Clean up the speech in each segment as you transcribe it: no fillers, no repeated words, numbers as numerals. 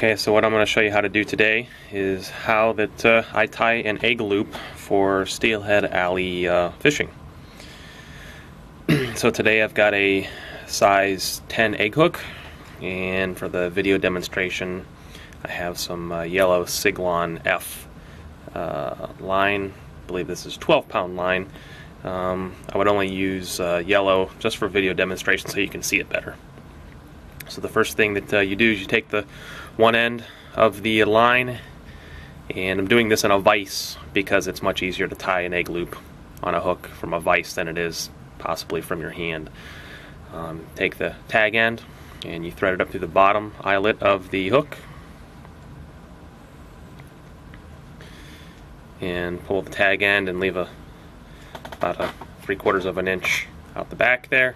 Okay, so what I'm going to show you how to do today is how that I tie an egg loop for Steelhead Alley fishing. So today I've got a size 10 egg hook, and for the video demonstration I have some yellow Siglon F line. I believe this is 12-pound line. I would only use yellow just for video demonstration so you can see it better. So the first thing that you do is you take the one end of the line, and I'm doing this in a vise because it's much easier to tie an egg loop on a hook from a vise than it is possibly from your hand. Take the tag end and you thread it up through the bottom eyelet of the hook and pull the tag end and leave about a 3/4 of an inch out the back there.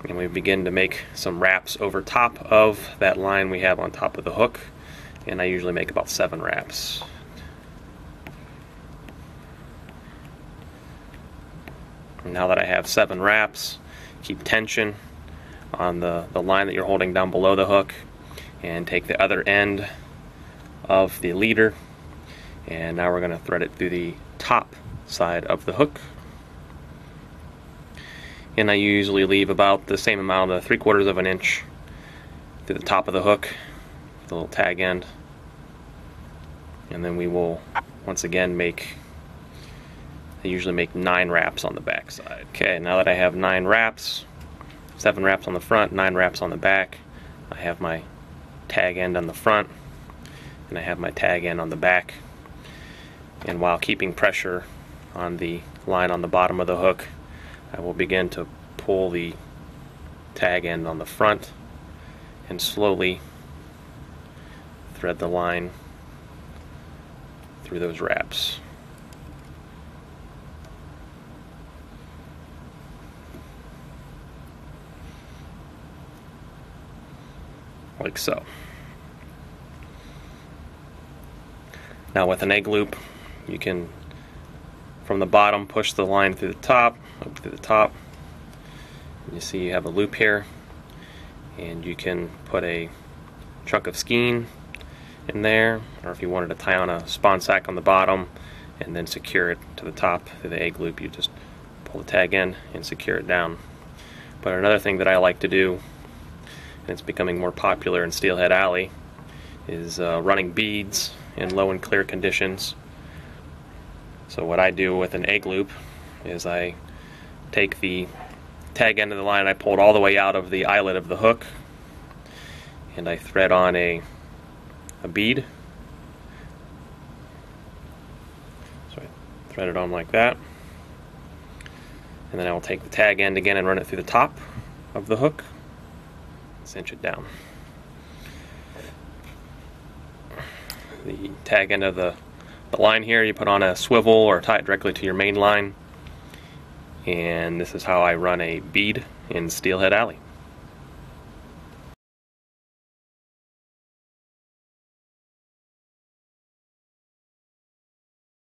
And we begin to make some wraps over top of that line we have on top of the hook, and I usually make about 7 wraps. Now that I have 7 wraps, keep tension on the line that you're holding down below the hook, and take the other end of the leader, and now we're going to thread it through the top side of the hook. And I usually leave about the same amount, 3/4 of an inch, through the top of the hook, the little tag end. And then we will once again I usually make 9 wraps on the back side. Okay, now that I have 9 wraps, 7 wraps on the front, 9 wraps on the back, I have my tag end on the front, and I have my tag end on the back. And while keeping pressure on the line on the bottom of the hook, I will begin to pull the tag end on the front and slowly thread the line through those wraps. Like so. Now with an egg loop, you can from the bottom push the line through the top, up through the top. And you see you have a loop here, and you can put a chunk of skein in there, or if you wanted to tie on a spawn sack on the bottom and then secure it to the top through the egg loop, you just pull the tag in and secure it down. But another thing that I like to do, and it's becoming more popular in Steelhead Alley, is running beads in low and clear conditions. So what I do with an egg loop is I take the tag end of the line, I pull it all the way out of the eyelet of the hook, and I thread on a bead. So I thread it on like that, and then I will take the tag end again and run it through the top of the hook, cinch it down. The tag end of the line here you put on a swivel or tie it directly to your main line, and this is how I run a bead in Steelhead Alley.